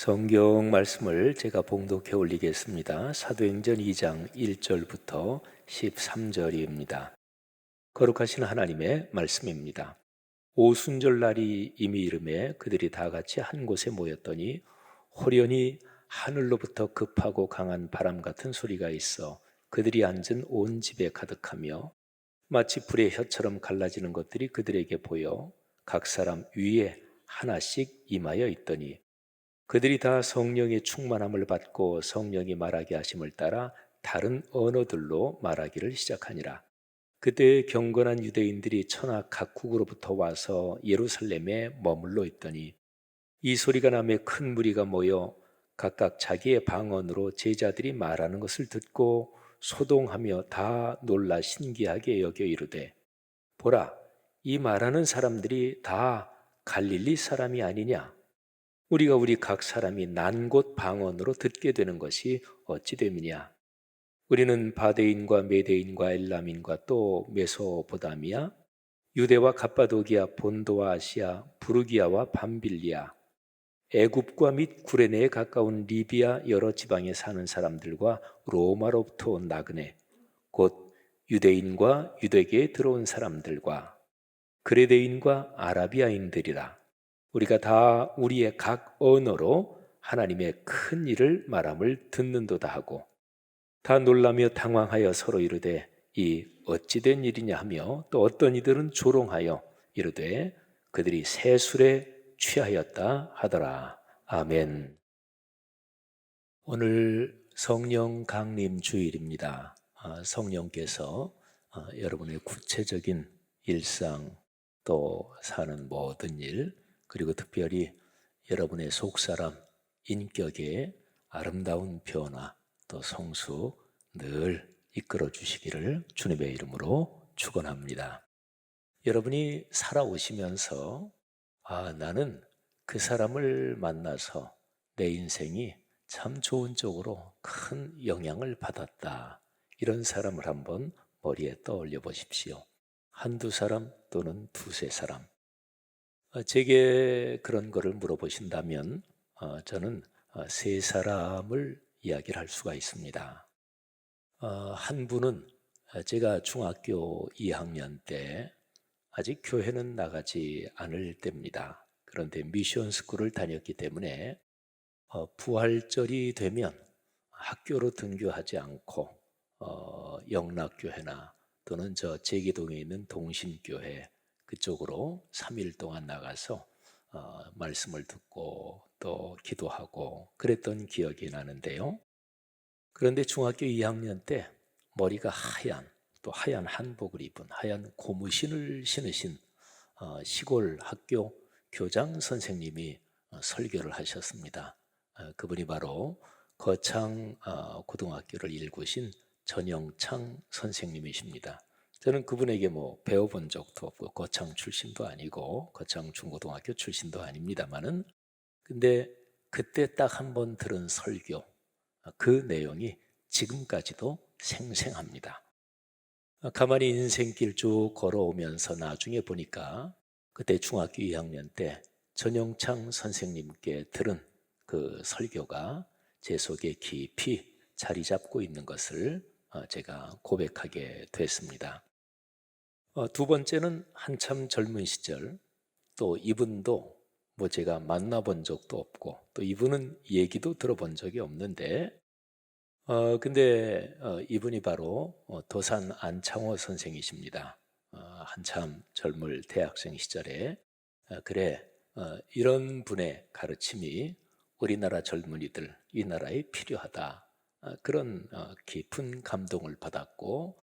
성경 말씀을 제가 봉독해 올리겠습니다. 사도행전 2장 1절부터 13절입니다. 거룩하신 하나님의 말씀입니다. 오순절 날이 이미 이름에 그들이 다 같이 한 곳에 모였더니 호련히 하늘로부터 급하고 강한 바람 같은 소리가 있어 그들이 앉은 온 집에 가득하며 마치 불의 혀처럼 갈라지는 것들이 그들에게 보여 각 사람 위에 하나씩 임하여 있더니 그들이 다 성령의 충만함을 받고 성령이 말하게 하심을 따라 다른 언어들로 말하기를 시작하니라. 그때 경건한 유대인들이 천하 각국으로부터 와서 예루살렘에 머물러 있더니 이 소리가 나매 큰 무리가 모여 각각 자기의 방언으로 제자들이 말하는 것을 듣고 소동하며 다 놀라 신기하게 여겨 이르되 보라, 이 말하는 사람들이 다 갈릴리 사람이 아니냐? 우리가 우리 각 사람이 난 곳 방언으로 듣게 되는 것이 어찌 됨이냐? 우리는 바데인과 메데인과 엘람인과 또 메소보다미아, 유대와 갑바도기아, 본도와 아시아, 부르기아와 밤빌리아, 애굽과 및 구레네에 가까운 리비아 여러 지방에 사는 사람들과 로마로부터 온 나그네, 곧 유대인과 유대계에 들어온 사람들과 그레데인과 아라비아인들이라. 우리가 다 우리의 각 언어로 하나님의 큰 일을 말함을 듣는도다 하고 다 놀라며 당황하여 서로 이르되 이 어찌된 일이냐 하며 또 어떤 이들은 조롱하여 이르되 그들이 새 술에 취하였다 하더라. 아멘. 오늘 성령 강림 주일입니다. 성령께서 여러분의 구체적인 일상 또 사는 모든 일 그리고 특별히 여러분의 속사람 인격의 아름다운 변화 또 성수 늘 이끌어 주시기를 주님의 이름으로 축원합니다. 여러분이 살아오시면서 나는 그 사람을 만나서 내 인생이 참 좋은 쪽으로 큰 영향을 받았다. 이런 사람을 한번 머리에 떠올려 보십시오. 한두 사람 또는 두세 사람. 제게 그런 거를 물어보신다면 저는 세 사람을 이야기를 할 수가 있습니다. 한 분은 제가 중학교 2학년 때 아직 교회는 나가지 않을 때입니다. 그런데 미션 스쿨을 다녔기 때문에 부활절이 되면 학교로 등교하지 않고 영락교회나 또는 저 제기동에 있는 동신교회 그쪽으로 3일 동안 나가서 말씀을 듣고 또 기도하고 그랬던 기억이 나는데요. 그런데 중학교 2학년 때 머리가 하얀 또 하얀 한복을 입은 하얀 고무신을 신으신 시골 학교 교장 선생님이 설교를 하셨습니다. 그분이 바로 거창 고등학교를 일구신 전영창 선생님이십니다. 저는 그분에게 배워본 적도 없고 거창 출신도 아니고 거창 중고등학교 출신도 아닙니다만은 근데 그때 딱 한 번 들은 설교 그 내용이 지금까지도 생생합니다. 가만히 인생길 쭉 걸어오면서 나중에 보니까 그때 중학교 2학년 때 전영창 선생님께 들은 그 설교가 제 속에 깊이 자리 잡고 있는 것을 제가 고백하게 됐습니다. 두 번째는 한참 젊은 시절 또 이분도 제가 만나본 적도 없고 또 이분은 얘기도 들어본 적이 없는데 근데 이분이 바로 도산 안창호 선생이십니다. 한참 젊을 대학생 시절에 그래 이런 분의 가르침이 우리나라 젊은이들 이 나라에 필요하다. 그런 깊은 감동을 받았고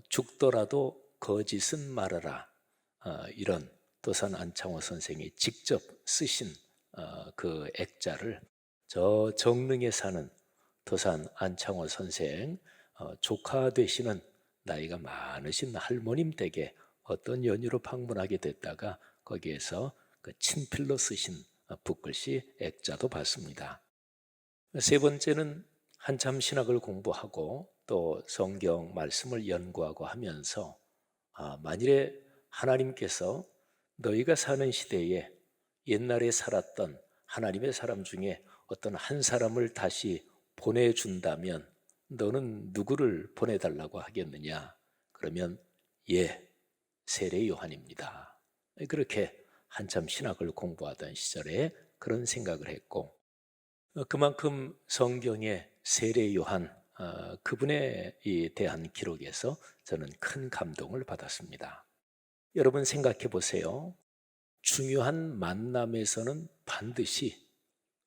죽더라도 거짓은 말아라. 이런 도산 안창호 선생이 직접 쓰신 그 액자를 저 정릉에 사는 도산 안창호 선생 조카 되시는 나이가 많으신 할머님 댁에 어떤 연유로 방문하게 됐다가 거기에서 그 친필로 쓰신 붓글씨 액자도 봤습니다. 세 번째는 한참 신학을 공부하고 또 성경 말씀을 연구하고 하면서 만일에 하나님께서 너희가 사는 시대에 옛날에 살았던 하나님의 사람 중에 어떤 한 사람을 다시 보내준다면 너는 누구를 보내달라고 하겠느냐? 그러면 예, 세례 요한입니다. 그렇게 한참 신학을 공부하던 시절에 그런 생각을 했고, 그만큼 성경의 세례 요한 그분에 대한 기록에서 저는 큰 감동을 받았습니다. 여러분 생각해 보세요. 중요한 만남에서는 반드시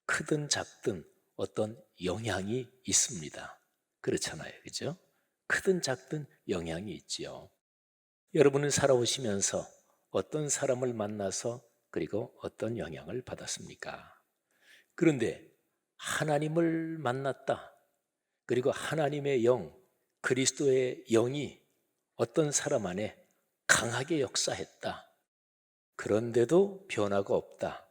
크든 작든 어떤 영향이 있습니다. 그렇잖아요. 그죠? 크든 작든 영향이 있지요. 여러분은 살아오시면서 어떤 사람을 만나서 그리고 어떤 영향을 받았습니까? 그런데 하나님을 만났다. 그리고 하나님의 영, 그리스도의 영이 어떤 사람 안에 강하게 역사했다. 그런데도 변화가 없다.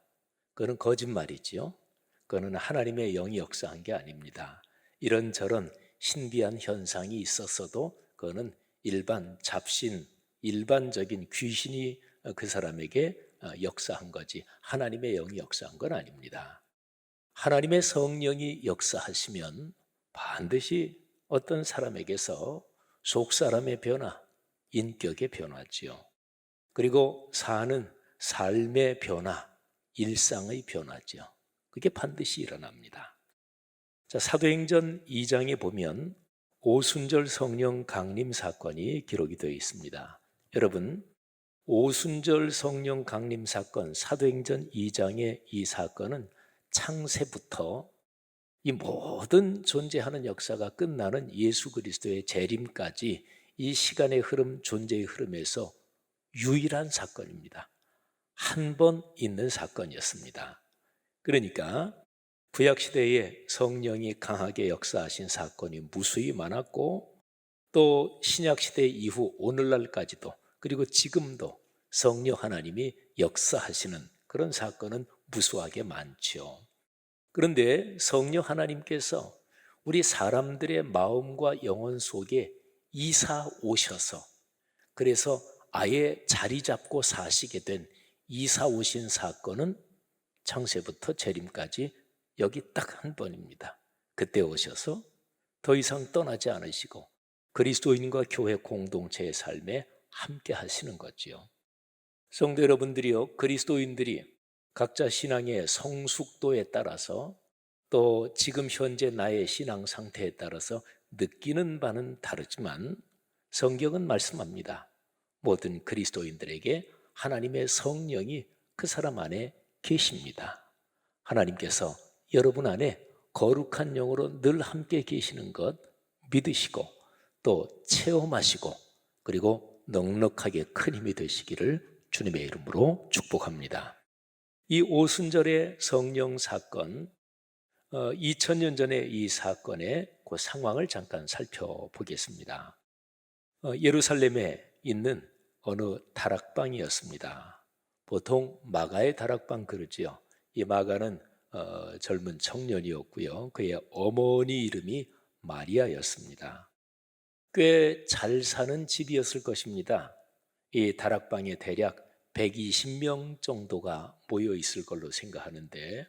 그건 거짓말이지요. 그거는 하나님의 영이 역사한 게 아닙니다. 이런저런 신비한 현상이 있었어도 그거는 일반 잡신, 일반적인 귀신이 그 사람에게 역사한 거지 하나님의 영이 역사한 건 아닙니다. 하나님의 성령이 역사하시면 반드시 어떤 사람에게서 속사람의 변화, 인격의 변화지요. 그리고 사는 삶의 변화, 일상의 변화죠. 그게 반드시 일어납니다. 자, 사도행전 2장에 보면 오순절 성령 강림 사건이 기록이 되어 있습니다. 여러분, 오순절 성령 강림 사건, 사도행전 2장의 이 사건은 창세부터 이 모든 존재하는 역사가 끝나는 예수 그리스도의 재림까지 이 시간의 흐름, 존재의 흐름에서 유일한 사건입니다. 한 번 있는 사건이었습니다. 그러니까 구약시대에 성령이 강하게 역사하신 사건이 무수히 많았고 또 신약시대 이후 오늘날까지도 그리고 지금도 성령 하나님이 역사하시는 그런 사건은 무수하게 많죠. 그런데 성령 하나님께서 우리 사람들의 마음과 영혼 속에 이사 오셔서 그래서 아예 자리 잡고 사시게 된 이사 오신 사건은 창세부터 재림까지 여기 딱 한 번입니다. 그때 오셔서 더 이상 떠나지 않으시고 그리스도인과 교회 공동체의 삶에 함께 하시는 거지요. 성도 여러분들이요, 그리스도인들이 각자 신앙의 성숙도에 따라서 또 지금 현재 나의 신앙 상태에 따라서 느끼는 바는 다르지만 성경은 말씀합니다. 모든 그리스도인들에게 하나님의 성령이 그 사람 안에 계십니다. 하나님께서 여러분 안에 거룩한 영으로 늘 함께 계시는 것 믿으시고 또 체험하시고 그리고 넉넉하게 큰 힘이 되시기를 주님의 이름으로 축복합니다. 이 오순절의 성령 사건, 2000년 전의 이 사건의 그 상황을 잠깐 살펴보겠습니다. 예루살렘에 있는 어느 다락방이었습니다. 보통 마가의 다락방 그러지요. 이 마가는 젊은 청년이었고요. 그의 어머니 이름이 마리아였습니다. 꽤 잘 사는 집이었을 것입니다. 이 다락방에 대략 120명 정도가 모여 있을 걸로 생각하는데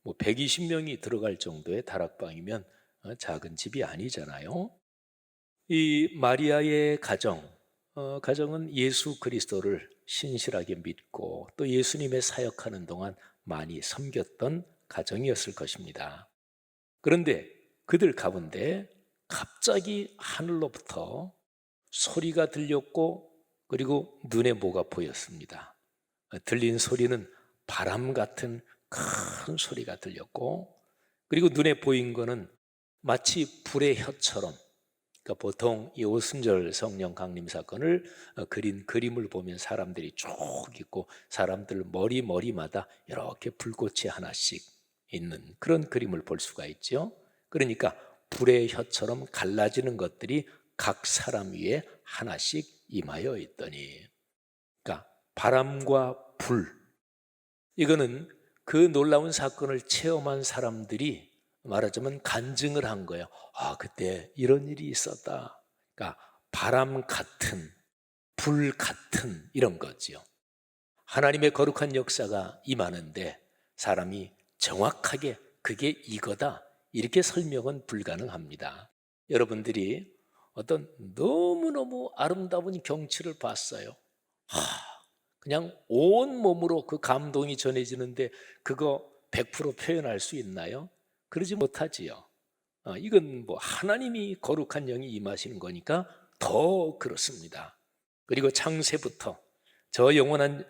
120명이 들어갈 정도의 다락방이면 작은 집이 아니잖아요. 이 마리아의 가정은 예수 그리스도를 신실하게 믿고 또 예수님의 사역하는 동안 많이 섬겼던 가정이었을 것입니다. 그런데 그들 가운데 갑자기 하늘로부터 소리가 들렸고 그리고 눈에 뭐가 보였습니다. 들린 소리는 바람 같은 큰 소리가 들렸고 그리고 눈에 보인 거는 마치 불의 혀처럼, 그러니까 보통 이 오순절 성령 강림 사건을 그린 그림을 보면 사람들이 쭉 있고 사람들 머리마다 이렇게 불꽃이 하나씩 있는 그런 그림을 볼 수가 있죠. 그러니까 불의 혀처럼 갈라지는 것들이 각 사람 위에 하나씩 임하여 있더니, 그러니까 바람과 불, 이거는 그 놀라운 사건을 체험한 사람들이 말하자면 간증을 한 거예요. 아, 그때 이런 일이 있었다. 그러니까 바람 같은, 불 같은 이런 거지요. 하나님의 거룩한 역사가 임하는데 사람이 정확하게 그게 이거다, 이렇게 설명은 불가능합니다. 여러분들이 어떤 너무너무 아름다운 경치를 봤어요. 그냥 온 몸으로 그 감동이 전해지는데 그거 100% 표현할 수 있나요? 그러지 못하지요. 이건 뭐 하나님이 거룩한 영이 임하시는 거니까 더 그렇습니다. 그리고 창세부터 저 영원한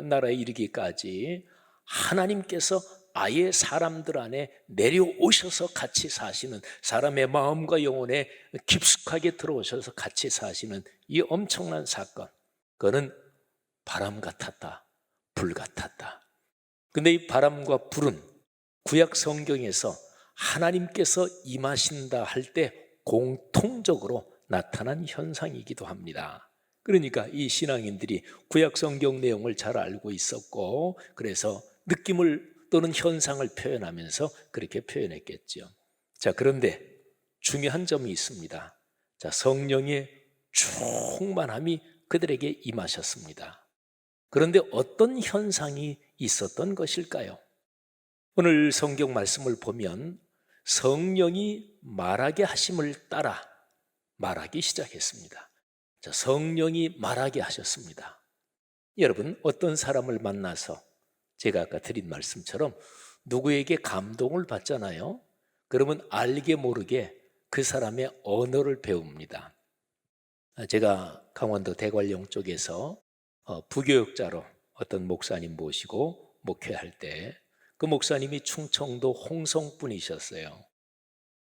나라에 이르기까지 하나님께서 아예 사람들 안에 내려오셔서 같이 사시는, 사람의 마음과 영혼에 깊숙하게 들어오셔서 같이 사시는 이 엄청난 사건, 그거는 바람 같았다, 불 같았다. 근데 이 바람과 불은 구약 성경에서 하나님께서 임하신다 할 때 공통적으로 나타난 현상이기도 합니다. 그러니까 이 신앙인들이 구약 성경 내용을 잘 알고 있었고, 그래서 느낌을 또는 현상을 표현하면서 그렇게 표현했겠죠. 자, 그런데 중요한 점이 있습니다. 자, 성령의 충만함이 그들에게 임하셨습니다. 그런데 어떤 현상이 있었던 것일까요? 오늘 성경 말씀을 보면 성령이 말하게 하심을 따라 말하기 시작했습니다. 자, 성령이 말하게 하셨습니다. 여러분, 어떤 사람을 만나서 제가 아까 드린 말씀처럼 누구에게 감동을 받잖아요. 그러면 알게 모르게 그 사람의 언어를 배웁니다. 제가 강원도 대관령 쪽에서 부교육자로 어떤 목사님 모시고 목회할 때 그 목사님이 충청도 홍성 분이셨어요.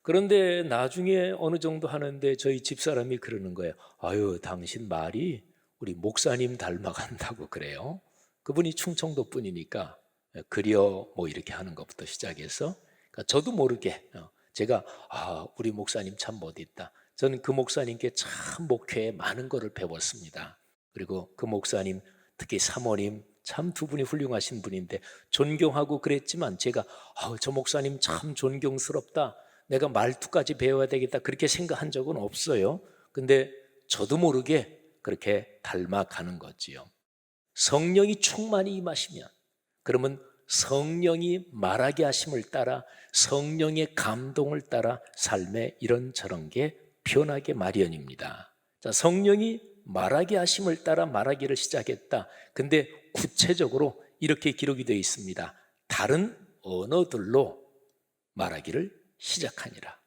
그런데 나중에 어느 정도 하는데 저희 집사람이 그러는 거예요. 아유, 당신 말이 우리 목사님 닮아간다고 그래요. 그분이 충청도 분이니까 그려 뭐 이렇게 하는 것부터 시작해서, 그러니까 저도 모르게 제가 우리 목사님 참 멋있다. 저는 그 목사님께 참 목회에 많은 거를 배웠습니다. 그리고 그 목사님, 특히 사모님 참 두 분이 훌륭하신 분인데 존경하고 그랬지만 제가 저 목사님 참 존경스럽다, 내가 말투까지 배워야 되겠다, 그렇게 생각한 적은 없어요. 근데 저도 모르게 그렇게 닮아가는 거지요. 성령이 충만히 임하시면, 그러면 성령이 말하게 하심을 따라 성령의 감동을 따라 삶에 이런저런 게 변하게 마련입니다. 자, 성령이 말하게 하심을 따라 말하기를 시작했다. 근데 구체적으로 이렇게 기록이 되어 있습니다. 다른 언어들로 말하기를 시작하니라.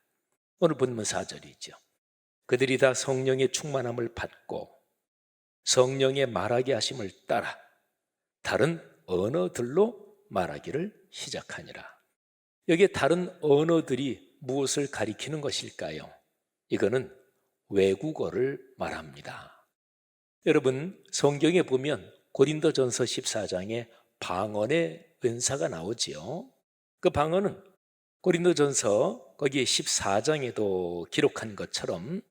오늘 본문 4절이죠. 그들이 다 성령의 충만함을 받고 성령의 말하게 하심을 따라 다른 언어들로 말하기를 시작하니라. 여기에 다른 언어들이 무엇을 가리키는 것일까요? 이거는 외국어를 말합니다. 여러분, 성경에 보면 고린도전서 14장에 방언의 은사가 나오지요. 그 방언은 고린도전서 거기에 14장에도 기록한 것처럼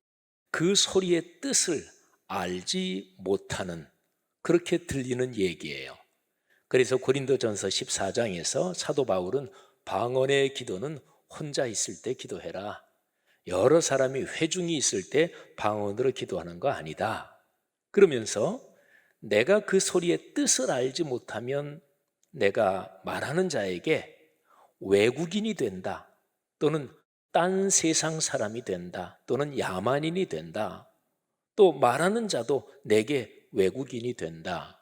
그 소리의 뜻을 알지 못하는, 그렇게 들리는 얘기예요. 그래서 고린도전서 14장에서 사도 바울은 방언의 기도는 혼자 있을 때 기도해라, 여러 사람이 회중이 있을 때 방언으로 기도하는 거 아니다, 그러면서 내가 그 소리의 뜻을 알지 못하면 내가 말하는 자에게 외국인이 된다, 또는 딴 세상 사람이 된다, 또는 야만인이 된다, 또 말하는 자도 내게 외국인이 된다.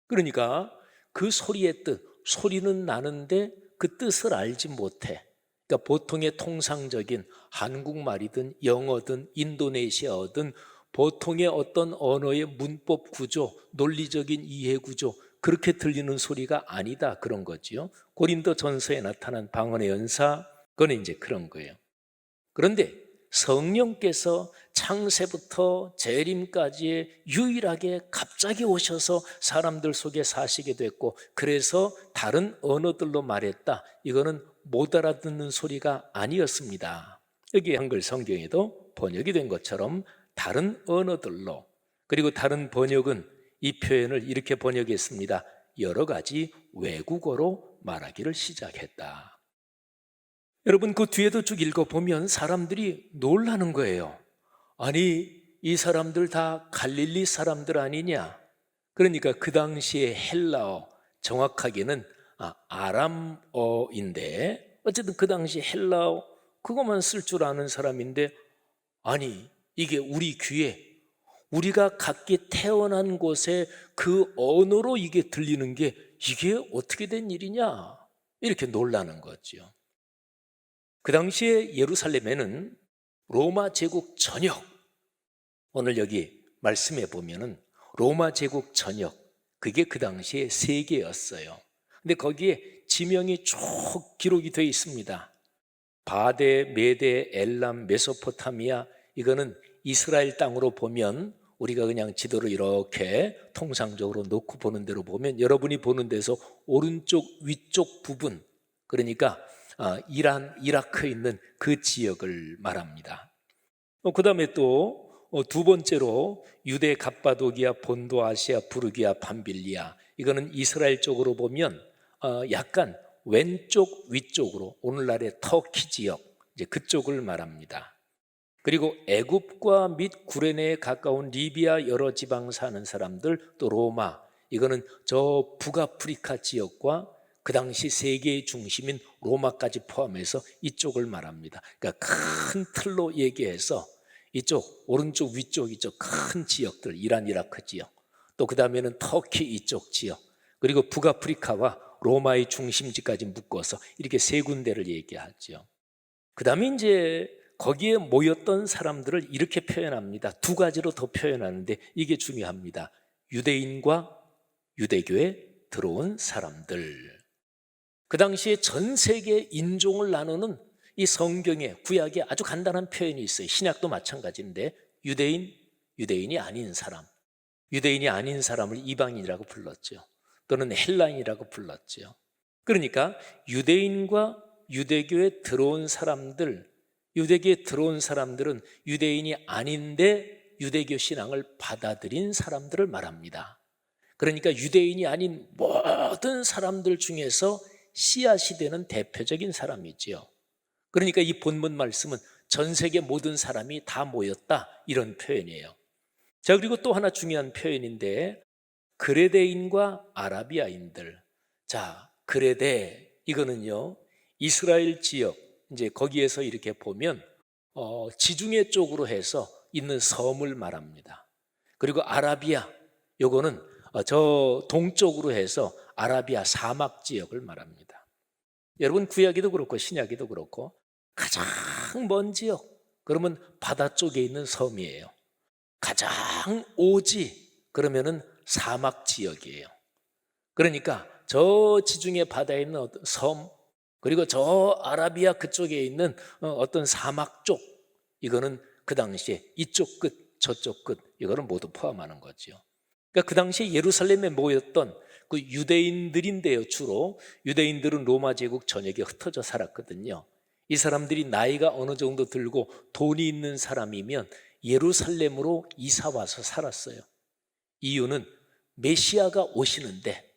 그러니까 그 소리의 뜻, 소리는 나는데 그 뜻을 알지 못해. 그러니까 보통의 통상적인 한국말이든 영어든 인도네시아어든 보통의 어떤 언어의 문법 구조, 논리적인 이해 구조, 그렇게 들리는 소리가 아니다, 그런 거지요. 고린도전서에 나타난 방언의 연사, 그건 이제 그런 거예요. 그런데 성령께서 창세부터 재림까지의 유일하게 갑자기 오셔서 사람들 속에 사시게 됐고, 그래서 다른 언어들로 말했다, 이거는 못 알아듣는 소리가 아니었습니다. 여기 한글 성경에도 번역이 된 것처럼 다른 언어들로, 그리고 다른 번역은 이 표현을 이렇게 번역했습니다. 여러 가지 외국어로 말하기를 시작했다. 여러분, 그 뒤에도 쭉 읽어보면 사람들이 놀라는 거예요. 아니, 이 사람들 다 갈릴리 사람들 아니냐? 그러니까 그 당시에 헬라어, 정확하게는 아람어인데 어쨌든 그 당시 헬라어 그것만 쓸 줄 아는 사람인데, 아니 이게 우리 귀에, 우리가 각기 태어난 곳에 그 언어로 이게 들리는 게 이게 어떻게 된 일이냐, 이렇게 놀라는 거죠. 그 당시에 예루살렘에는 로마 제국 전역, 오늘 여기 말씀해 보면은 로마 제국 전역, 그게 그 당시에 세 개였어요. 근데 거기에 지명이 쭉 기록이 되어 있습니다. 바데, 메데, 엘람, 메소포타미아, 이거는 이스라엘 땅으로 보면 우리가 그냥 지도를 이렇게 통상적으로 놓고 보는 대로 보면 여러분이 보는 데서 오른쪽 위쪽 부분, 그러니까 이란, 이라크에 있는 그 지역을 말합니다. 그 다음에 또 두 번째로 유대, 갑바도기아, 본도, 아시아, 부르기아, 밤빌리아, 이거는 이스라엘 쪽으로 보면 약간 왼쪽 위쪽으로 오늘날의 터키 지역, 이제 그쪽을 말합니다. 그리고 애굽과 및 구레네에 가까운 리비아 여러 지방 사는 사람들, 또 로마, 이거는 저 북아프리카 지역과 그 당시 세계의 중심인 로마까지 포함해서 이쪽을 말합니다. 그러니까 큰 틀로 얘기해서 이쪽 오른쪽 위쪽 이쪽 큰 지역들, 이란, 이라크 지역, 또 그 다음에는 터키 이쪽 지역, 그리고 북아프리카와 로마의 중심지까지 묶어서 이렇게 세 군데를 얘기하죠. 그 다음에 이제 거기에 모였던 사람들을 이렇게 표현합니다. 두 가지로 더 표현하는데 이게 중요합니다. 유대인과 유대교에 들어온 사람들. 그 당시에 전 세계 인종을 나누는 이 성경에, 구약에 아주 간단한 표현이 있어요. 신약도 마찬가지인데 유대인, 유대인이 아닌 사람, 유대인이 아닌 사람을 이방인이라고 불렀죠. 또는 헬라인이라고 불렀죠. 그러니까 유대인과 유대교에 들어온 사람들, 유대교에 들어온 사람들은 유대인이 아닌데 유대교 신앙을 받아들인 사람들을 말합니다. 그러니까 유대인이 아닌 모든 사람들 중에서 씨앗이 되는 대표적인 사람이지요. 그러니까 이 본문 말씀은 전 세계 모든 사람이 다 모였다, 이런 표현이에요. 자, 그리고 또 하나 중요한 표현인데 그레데인과 아라비아인들. 자, 그레데, 이거는요 이스라엘 지역, 이제 거기에서 이렇게 보면 지중해 쪽으로 해서 있는 섬을 말합니다. 그리고 아라비아, 요거는 저 동쪽으로 해서 아라비아 사막 지역을 말합니다. 여러분 구약에도 그렇고 신약에도 그렇고 가장 먼 지역, 그러면 바다 쪽에 있는 섬이에요. 가장 오지, 그러면은 사막 지역이에요. 그러니까 저 지중해 바다에 있는 어떤 섬, 그리고 저 아라비아 그쪽에 있는 어떤 사막 쪽, 이거는 그 당시에 이쪽 끝 저쪽 끝, 이거를 모두 포함하는 거죠. 그러니까 그 당시에 예루살렘에 모였던 그 유대인들인데요. 주로 유대인들은 로마 제국 전역에 흩어져 살았거든요. 이 사람들이 나이가 어느 정도 들고 돈이 있는 사람이면 예루살렘으로 이사 와서 살았어요. 이유는 메시아가 오시는데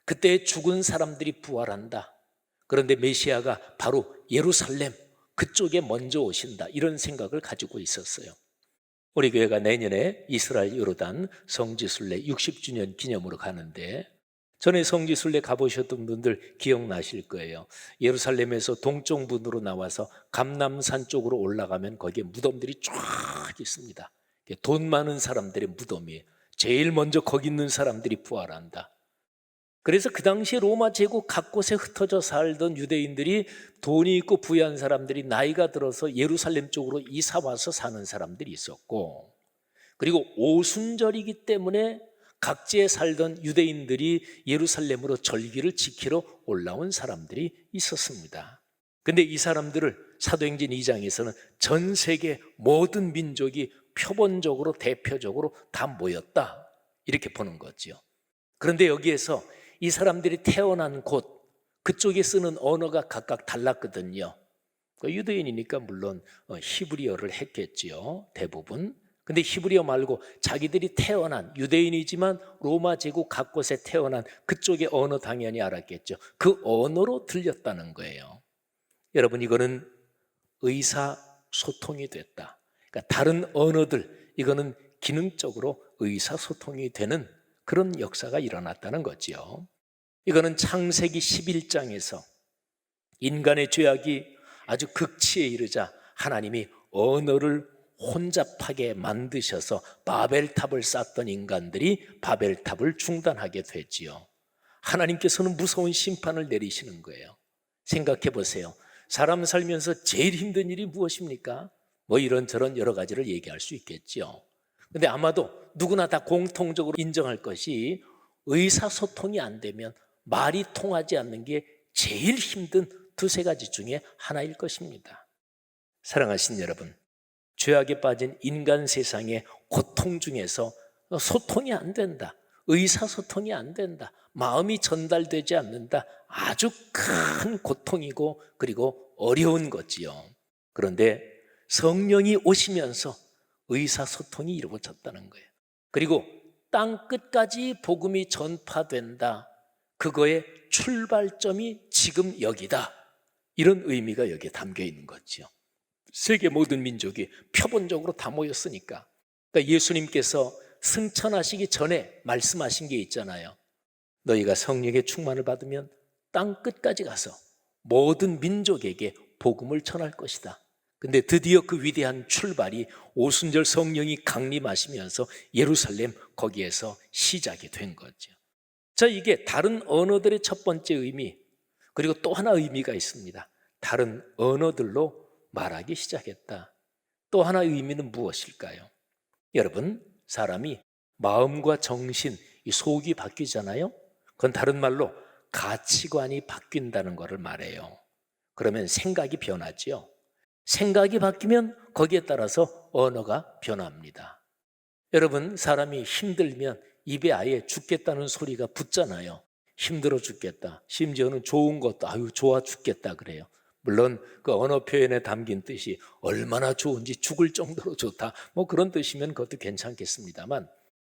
그때 죽은 사람들이 부활한다. 그런데 메시아가 바로 예루살렘 그쪽에 먼저 오신다, 이런 생각을 가지고 있었어요. 우리 교회가 내년에 이스라엘 요르단 성지순례 60주년 기념으로 가는데, 전에 성지순례 가보셨던 분들 기억나실 거예요. 예루살렘에서 동쪽문으로 나와서 감람산 쪽으로 올라가면 거기에 무덤들이 쫙 있습니다. 돈 많은 사람들의 무덤이에요. 제일 먼저 거기 있는 사람들이 부활한다. 그래서 그 당시에 로마 제국 각 곳에 흩어져 살던 유대인들이, 돈이 있고 부유한 사람들이 나이가 들어서 예루살렘 쪽으로 이사 와서 사는 사람들이 있었고, 그리고 오순절이기 때문에 각지에 살던 유대인들이 예루살렘으로 절기를 지키러 올라온 사람들이 있었습니다. 근데 이 사람들을 사도행전 2장에서는 전 세계 모든 민족이 표본적으로 대표적으로 다 모였다, 이렇게 보는 거죠. 그런데 여기에서 이 사람들이 태어난 곳, 그쪽에 쓰는 언어가 각각 달랐거든요. 유대인이니까 물론 히브리어를 했겠지요, 대부분. 근데 히브리어 말고 자기들이 태어난, 유대인이지만 로마 제국 각 곳에 태어난 그쪽의 언어 당연히 알았겠죠. 그 언어로 들렸다는 거예요. 여러분, 이거는 의사소통이 됐다. 그러니까 다른 언어들, 이거는 기능적으로 의사소통이 되는 그런 역사가 일어났다는 거죠. 이거는 창세기 11장에서 인간의 죄악이 아주 극치에 이르자 하나님이 언어를 혼잡하게 만드셔서 바벨탑을 쌓던 인간들이 바벨탑을 중단하게 되지요. 하나님께서는 무서운 심판을 내리시는 거예요. 생각해 보세요. 사람 살면서 제일 힘든 일이 무엇입니까? 뭐 이런저런 여러 가지를 얘기할 수 있겠죠. 근데 아마도 누구나 다 공통적으로 인정할 것이 의사소통이 안 되면, 말이 통하지 않는 게 제일 힘든 두세 가지 중에 하나일 것입니다. 사랑하신 여러분, 죄악에 빠진 인간 세상의 고통 중에서 소통이 안 된다, 의사소통이 안 된다, 마음이 전달되지 않는다, 아주 큰 고통이고 그리고 어려운 거지요. 그런데 성령이 오시면서 의사소통이 이루어졌다는 거예요. 그리고 땅 끝까지 복음이 전파된다, 그거의 출발점이 지금 여기다, 이런 의미가 여기에 담겨 있는 거죠. 세계 모든 민족이 표본적으로 다 모였으니까. 그러니까 예수님께서 승천하시기 전에 말씀하신 게 있잖아요. 너희가 성령의 충만을 받으면 땅 끝까지 가서 모든 민족에게 복음을 전할 것이다. 근데 드디어 그 위대한 출발이 오순절 성령이 강림하시면서 예루살렘 거기에서 시작이 된 거죠. 자, 이게 다른 언어들의 첫 번째 의미, 그리고 또 하나 의미가 있습니다. 다른 언어들로 말하기 시작했다. 또 하나의 의미는 무엇일까요? 여러분, 사람이 마음과 정신, 이 속이 바뀌잖아요. 그건 다른 말로 가치관이 바뀐다는 것을 말해요. 그러면 생각이 변하지요. 생각이 바뀌면 거기에 따라서 언어가 변합니다. 여러분, 사람이 힘들면 입에 아예 죽겠다는 소리가 붙잖아요. 힘들어 죽겠다, 심지어는 좋은 것도 아유 좋아 죽겠다 그래요. 물론 그 언어 표현에 담긴 뜻이 얼마나 좋은지 죽을 정도로 좋다, 뭐 그런 뜻이면 그것도 괜찮겠습니다만,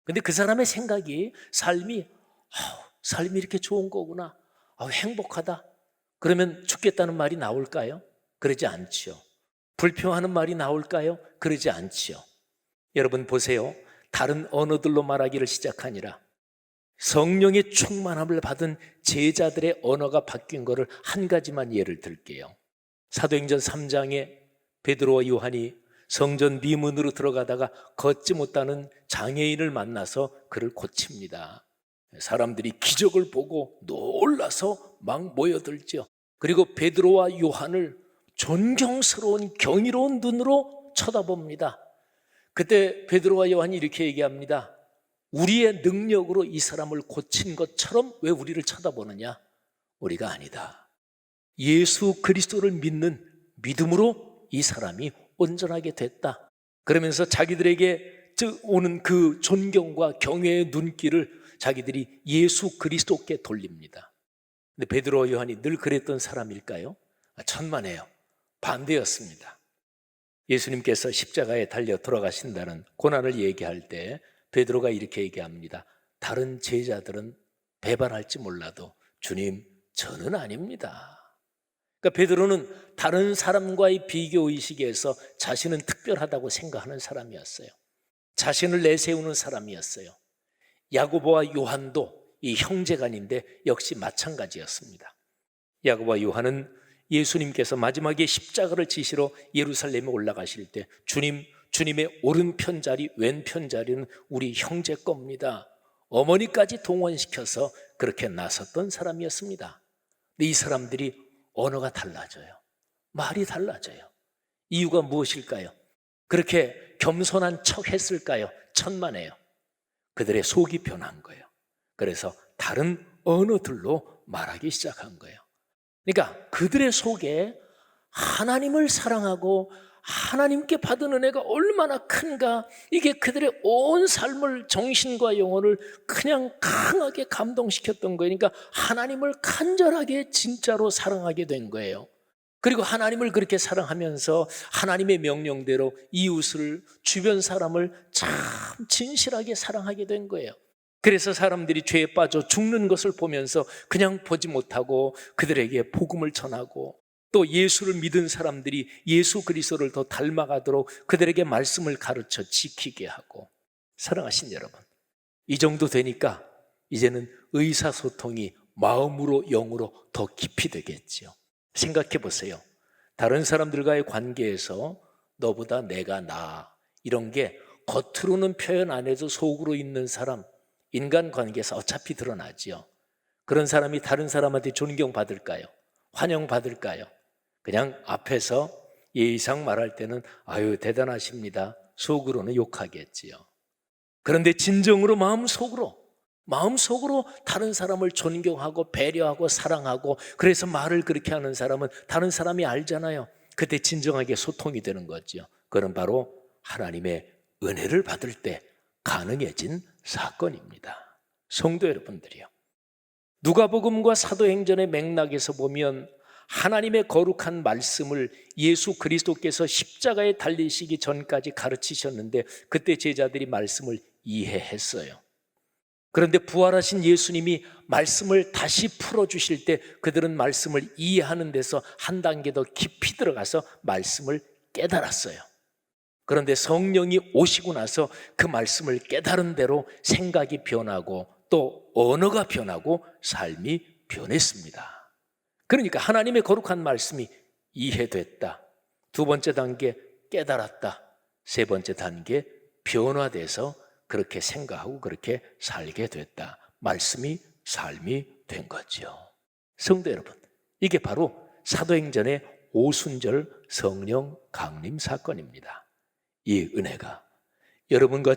근데 그 사람의 생각이, 삶이 이렇게 좋은 거구나, 행복하다, 그러면 죽겠다는 말이 나올까요? 그러지 않지요. 불평하는 말이 나올까요? 그러지 않지요. 여러분 보세요. 다른 언어들로 말하기를 시작하니라 성령의 충만함을 받은 제자들의 언어가 바뀐 것을 한 가지만 예를 들게요. 사도행전 3장에 베드로와 요한이 성전 미문으로 들어가다가 걷지 못하는 장애인을 만나서 그를 고칩니다. 사람들이 기적을 보고 놀라서 막 모여들죠. 그리고 베드로와 요한을 존경스러운 경이로운 눈으로 쳐다봅니다. 그때 베드로와 요한이 이렇게 얘기합니다. 우리의 능력으로 이 사람을 고친 것처럼 왜 우리를 쳐다보느냐? 우리가 아니다. 예수 그리스도를 믿는 믿음으로 이 사람이 온전하게 됐다. 그러면서 자기들에게 오는 그 존경과 경외의 눈길을 자기들이 예수 그리스도께 돌립니다. 근데 베드로와 요한이 늘 그랬던 사람일까요? 천만에요. 반대였습니다. 예수님께서 십자가에 달려 돌아가신다는 고난을 얘기할 때 베드로가 이렇게 얘기합니다. 다른 제자들은 배반할지 몰라도 주님, 저는 아닙니다. 그러니까 베드로는 다른 사람과의 비교의식에서 자신은 특별하다고 생각하는 사람이었어요. 자신을 내세우는 사람이었어요. 야고보와 요한도 이 형제간인데 역시 마찬가지였습니다. 야고보와 요한은 예수님께서 마지막에 십자가를 지시러 예루살렘에 올라가실 때 주님의 오른편 자리, 왼편 자리는 우리 형제 겁니다, 어머니까지 동원시켜서 그렇게 나섰던 사람이었습니다. 근데 이 사람들이 언어가 달라져요. 말이 달라져요. 이유가 무엇일까요? 그렇게 겸손한 척 했을까요? 천만에요. 그들의 속이 변한 거예요. 그래서 다른 언어들로 말하기 시작한 거예요. 그러니까 그들의 속에 하나님을 사랑하고 하나님께 받은 은혜가 얼마나 큰가, 이게 그들의 온 삶을, 정신과 영혼을 그냥 강하게 감동시켰던 거예요. 그러니까 하나님을 간절하게 진짜로 사랑하게 된 거예요. 그리고 하나님을 그렇게 사랑하면서 하나님의 명령대로 이웃을, 주변 사람을 참 진실하게 사랑하게 된 거예요. 그래서 사람들이 죄에 빠져 죽는 것을 보면서 그냥 보지 못하고 그들에게 복음을 전하고, 또 예수를 믿은 사람들이 예수 그리스도를 더 닮아가도록 그들에게 말씀을 가르쳐 지키게 하고. 사랑하신 여러분, 이 정도 되니까 이제는 의사소통이 마음으로 영으로 더 깊이 되겠죠. 생각해 보세요. 다른 사람들과의 관계에서 너보다 내가 나아, 이런 게 겉으로는 표현 안 해도 속으로 있는 사람, 인간관계에서 어차피 드러나지요. 그런 사람이 다른 사람한테 존경받을까요? 환영받을까요? 그냥 앞에서 예의상 말할 때는 아유 대단하십니다, 속으로는 욕하겠지요. 그런데 진정으로 마음속으로 다른 사람을 존경하고 배려하고 사랑하고, 그래서 말을 그렇게 하는 사람은 다른 사람이 알잖아요. 그때 진정하게 소통이 되는 거죠. 그건 바로 하나님의 은혜를 받을 때 가능해진 사건입니다. 성도 여러분들이요, 누가복음과 사도행전의 맥락에서 보면 하나님의 거룩한 말씀을 예수 그리스도께서 십자가에 달리시기 전까지 가르치셨는데, 그때 제자들이 말씀을 이해했어요. 그런데 부활하신 예수님이 말씀을 다시 풀어주실 때 그들은 말씀을 이해하는 데서 한 단계 더 깊이 들어가서 말씀을 깨달았어요. 그런데 성령이 오시고 나서 그 말씀을 깨달은 대로 생각이 변하고 또 언어가 변하고 삶이 변했습니다. 그러니까 하나님의 거룩한 말씀이 이해됐다. 두 번째 단계 깨달았다. 세 번째 단계 변화돼서 그렇게 생각하고 그렇게 살게 됐다. 말씀이 삶이 된 거죠. 성도 여러분, 이게 바로 사도행전의 오순절 성령 강림 사건입니다. 이 은혜가 여러분과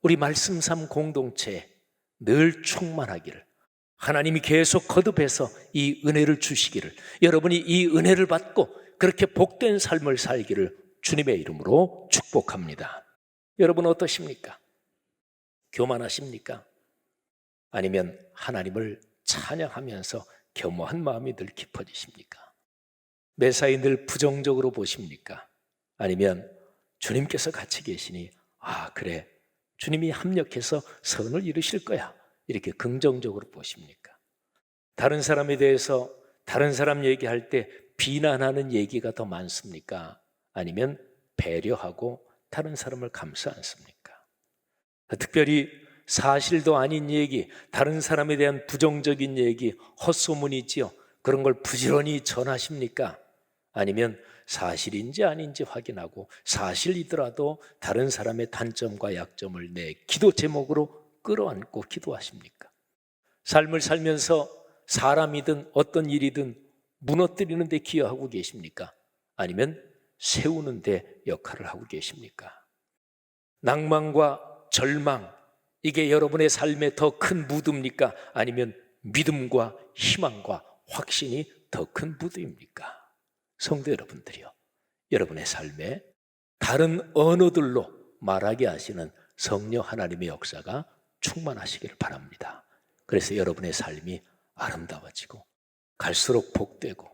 우리 말씀 삶 공동체에 늘 충만하기를, 하나님이 계속 거듭해서 이 은혜를 주시기를, 여러분이 이 은혜를 받고 그렇게 복된 삶을 살기를 주님의 이름으로 축복합니다. 여러분 어떠십니까? 교만하십니까? 아니면 하나님을 찬양하면서 겸허한 마음이 늘 깊어지십니까? 매사에 늘 부정적으로 보십니까? 아니면 주님께서 같이 계시니 그래, 주님이 합력해서 선을 이루실 거야, 이렇게 긍정적으로 보십니까? 다른 사람에 대해서 다른 사람 얘기할 때 비난하는 얘기가 더 많습니까? 아니면 배려하고 다른 사람을 감싸 안습니까? 특별히 사실도 아닌 얘기, 다른 사람에 대한 부정적인 얘기, 헛소문이지요. 그런 걸 부지런히 전하십니까? 아니면 사실인지 아닌지 확인하고 사실이더라도 다른 사람의 단점과 약점을 내 기도 제목으로 끌어안고 기도하십니까? 삶을 살면서 사람이든 어떤 일이든 무너뜨리는 데 기여하고 계십니까? 아니면 세우는 데 역할을 하고 계십니까? 낭만과 절망, 이게 여러분의 삶에 더 큰 무드입니까? 아니면 믿음과 희망과 확신이 더 큰 무드입니까? 성도 여러분들이요, 여러분의 삶에 다른 언어들로 말하게 하시는 성령 하나님의 역사가 충만하시기를 바랍니다. 그래서 여러분의 삶이 아름다워지고 갈수록 복되고,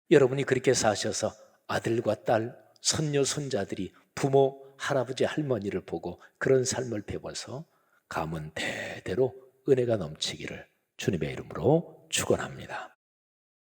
여러분이 그렇게 사셔서 아들과 딸, 손녀, 손자들이 부모, 할아버지, 할머니를 보고 그런 삶을 배워서 가문 대대로 은혜가 넘치기를 주님의 이름으로 축원합니다.